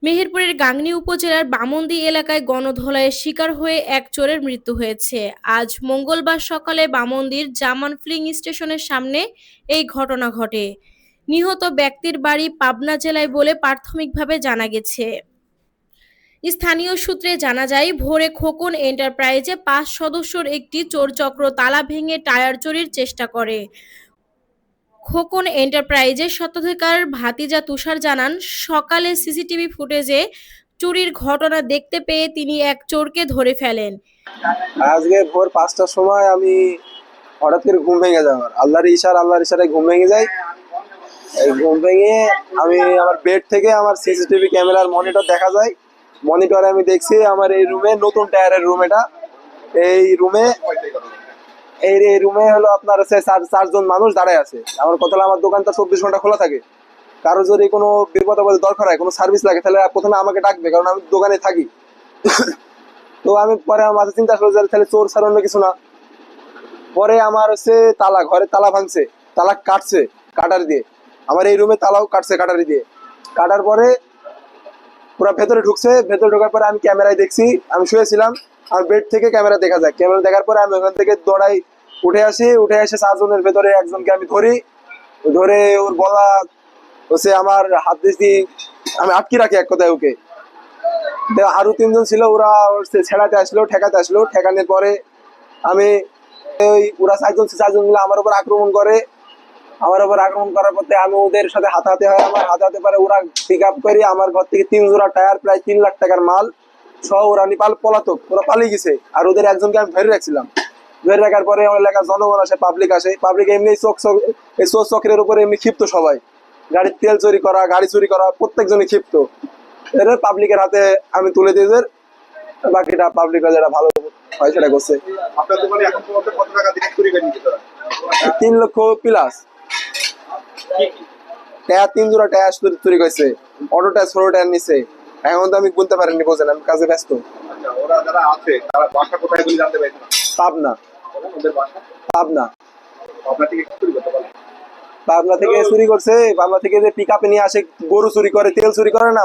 মেহেরপুরের গাংনী উপজেলার বামন্দি এলাকায় গণধোলাইয়ের শিকার হয়ে এক চোরের মৃত্যু হয়েছে। আজ মঙ্গলবার সকালে বামন্দির জামান ফিলিং স্টেশনের সামনে এই ঘটনা ঘটে। নিহত ব্যক্তির বাড়ি পাবনা জেলায় বলে প্রাথমিকভাবে জানা গেছে। স্থানীয় সূত্রে জানা যায়, ভোরে খোকন এন্টারপ্রাইজে ৫ সদস্যের একটি চোর চক্র তালা ভেঙে টায়ার চুরির চেষ্টা করে। খোকন এন্টারপ্রাইজের স্বত্বাধিকার ভাতিজা তুষার জানান, সকালে সিসিটিভি ফুটেজে চুরির ঘটনা দেখতে পেয়ে তিনি এক চোরকে ধরে ফেলেন। আজকে ভোর ৫টার সময় আমি হঠাৎ করে ঘুম ভেঙে যায়। আমার আল্লাহর ইশারায় ঘুম ভেঙে যায়। এই ঘুম ভেঙে আমি আমার বেড থেকে আমার সিসিটিভি ক্যামেরার মনিটর দেখা যায়। মনিটরে আমি দেখছি আমার এই রুমে, নতুন টায়ারের রুম এটা, এই রুমে এই রুমে হলো আপনার হচ্ছে চারজন মানুষ দাঁড়ায় আছে। আমার কথা হলো, আমার দোকানটা ২৪ ঘন্টা খোলা থাকে। কারো যদি কোনো বিপদ আপদে দরকার হয়, কোনো সার্ভিস লাগে, তাহলে প্রথমে আমাকে ডাকবে, কারণ আমি দোকানে থাকি। তো আমি পরে আমার মাঝে চিন্তা করলাম তাহলে চোর ছাড়া অন্য কিছু না। পরে আমার হচ্ছে ঘরের তালা ভাঙছে, তালা কাটছে কাটারি দিয়ে। আমার এই রুমে তালাও কাটছে কাটারি দিয়ে। কাটার পরে পুরো ভেতরে ঢুকছে। ভেতরে ঢোকার পরে আমি ক্যামেরায় দেখছি, আমি শুয়েছিলাম, আমার বেড থেকে ক্যামেরা দেখা যায়। ক্যামেরা দেখার পরে আমি ওখান থেকে দৌড়াই উঠে এসে ৪ জনের ভেতরে একজনকে আমি ধরে ওর গলা হচ্ছে আমার হাত দিয়ে আমি আটকে রাখি এক কথায় ওকে। আরো ৩ জন ছিল, ওরা ছেড়াতে আসলো, ঠেকাতে আসলো। ঠেকানোর পরে আমি ওরা ৪জন মিলে আমার উপর আক্রমণ করে। করার পরে আমি ওদের সাথে হাতাহাতি হয়। আমার হাতাহাতি পরে ওরা পিক আপ করে আমার ঘর থেকে ৩ জোড়া টায়ার, প্রায় ৩ লাখ টাকার মাল সহ ওরা পলাতক, ওরা পালিয়ে গেছে। আর ওদের একজনকে আমি ধরে রাখছিলাম। ধরে রাখার পরে আমার এলাকার জনগণ আসে, পাবলিক এমনি এই চোর চক্রের উপরে এমনি ক্ষিপ্ত সবাই। গাড়ির তেল চুরি করা, গাড়ি চুরি করা, প্রত্যেকজনই ক্ষিপ্ত। এর পাবলিকের হাতে আমি তুলে দিয়ে, বাকিটা পাবলিক যারা ভালো হয় সেটা করছে। ৩ লক্ষ প্লাস। ৩ জোড়া টায়ার চুরি করেছে, অটো টায়ার, ছোট টায়ার নিছে। এখন তো আমি বলতে পারিনি, বোঝেন আমি কাজে ব্যস্ত। পাবনা। পাবনা থেকে চুরি করছে। পাবনা থেকে যে পিক আপে নিয়ে আসে, গরু চুরি করে, তেল চুরি করে না,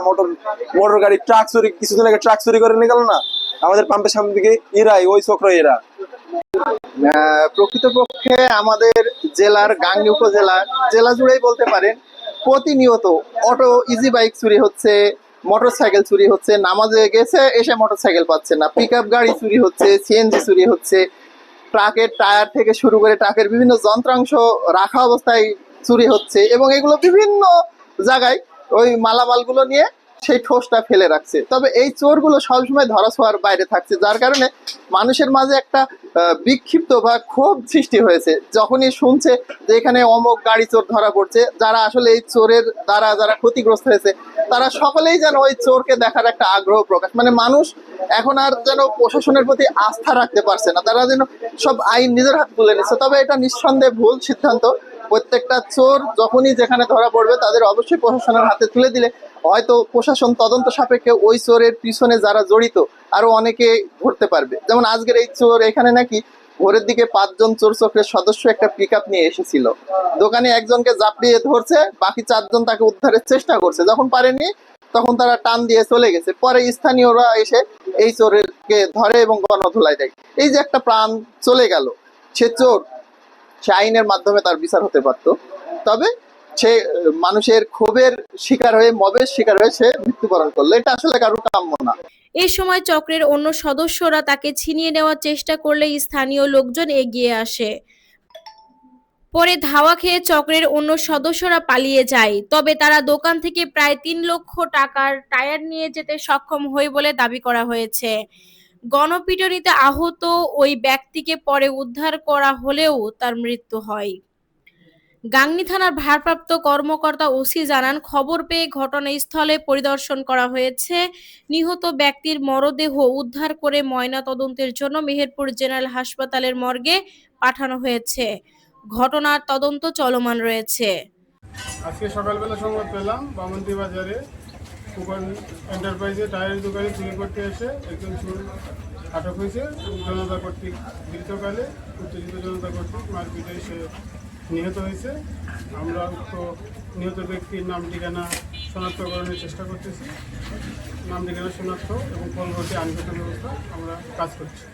মোটর গাড়ি, ট্রাক চুরি, কিছুদিন আগে ট্রাক চুরি করে নিয়ে গেল না আমাদের পাম্পের সামনে দিকে। ওই চক্র এরা। প্রকৃতপক্ষে আমাদের জেলার গাংনী উপজেলা জেলা জুড়েই বলতে পারেন, প্রতিনিয়ত অটো, ইজি বাইক চুরি হচ্ছে, মোটরসাইকেল চুরি হচ্ছে। নামাজে গেছে, এসে মোটরসাইকেল পাচ্ছে না, পিক আপ গাড়ি চুরি হচ্ছে, সিএনজি চুরি হচ্ছে, ট্রাকের টায়ার থেকে শুরু করে ট্রাকের বিভিন্ন যন্ত্রাংশ রাখা অবস্থায় চুরি হচ্ছে। এবং এগুলো বিভিন্ন জায়গায় ওই মালামালগুলো নিয়ে সেই ঠোসটা ফেলে রাখছে। তবে এই চোরগুলো সবসময় ধরাছোঁয়ার বাইরে থাকছে, যার কারণে মানুষের মাঝে একটা বিক্ষিপ্ত বা ক্ষোভ সৃষ্টি হয়েছে যখনই শুনছে যে এখানে অমুক গাড়ি চোর ধরা পড়ছে। যারা আসলে এই চোরের দ্বারা যারা ক্ষতিগ্রস্ত হয়েছে, তারা সকলেই যেন ওই চোরকে দেখার একটা আগ্রহ প্রকাশ, মানে মানুষ এখন আর যেন প্রশাসনের প্রতি আস্থা রাখতে পারছে না, তারা যেন সব আইন নিজের হাতে তুলে নিচ্ছে। তবে এটা নিঃসন্দেহে ভুল সিদ্ধান্ত। প্রত্যেকটা চোর যখনই যেখানে ধরা পড়বে, তাদের অবশ্যই প্রশাসনের হাতে তুলে দিলে হয়তো প্রশাসন তদন্ত সাপেক্ষে ওই চোরের পিছনে যারা জড়িত আরো অনেকে ধরতে পারবে। যেমন আজকের এই চোর এখানে নাকি ভোরের দিকে ৫ জন চোর চক্রের সদস্য একটা পিক আপ নিয়ে এসেছিল। দোকানে একজনকে জাপড়িয়ে ধরছে, বাকি ৪ জন তাকে উদ্ধারের চেষ্টা করছে। যখন পারেনি তখন তারা টান দিয়ে চলে গেছে। পরে স্থানীয়রা এসে এই চোরকে ধরে এবং গণধোলাই দেয়। এই যে একটা প্রাণ চলে গেল, সে চোর, সে আইনের মাধ্যমে তার বিচার হতে পারত। তবে সে মানুষের ক্ষোভের শিকার হয়ে, মবের শিকার হয়ে সে মৃত্যুবরণ করলো। এটা আসলে কারো কাম্য না। এই সময় চক্রের অন্য সদস্যরা তাকে ছিনিয়ে নেওয়ার চেষ্টা করলে স্থানীয় লোকজন এগিয়ে আসে। পরে ধাওয়া খেয়ে চক্রের অন্য সদস্যরা পালিয়ে যায়। তবে তারা দোকান থেকে প্রায় ৩ লক্ষ টাকার টায়ার নিয়ে যেতে সক্ষম হয় বলে দাবি করা হয়েছে। গণপিটুনিতে আহত ওই ব্যক্তিকে পরে উদ্ধার করা হলেও তার মৃত্যু হয়। গাংনী থানার ভারপ্রাপ্ত কর্মকর্তা ওসি জানান, খবর পেয়ে ঘটনাস্থলে পরিদর্শন করা হয়েছে। নিহত ব্যক্তির মরদেহ উদ্ধার করে ময়নাতদন্তের জন্য মেহেরপুর জেনারেল হাসপাতালের মর্গে পাঠানো হয়েছে। ঘটনার তদন্ত চলমান রয়েছে। আজকে সকালবেলা সংবাদ পেলাম, বামন্দি বাজারে কুপন এন্টারপ্রাইজে টায়ারের দোকানে চুরি করতে এসে একজন চোর আটক হয়েছে। জনতা কর্তৃক বিরতকালে উত্তেজিত জনতা কর্তৃক মারপিটে সে নিহত হয়েছে। আমরা উক্ত নিহত ব্যক্তির নাম, ঠিকানা শনাক্তকরণের চেষ্টা করতেছি। নাম ঠিকানা শনাক্ত এবং পরবর্তী আইনগত ব্যবস্থা আমরা কাজ করছি।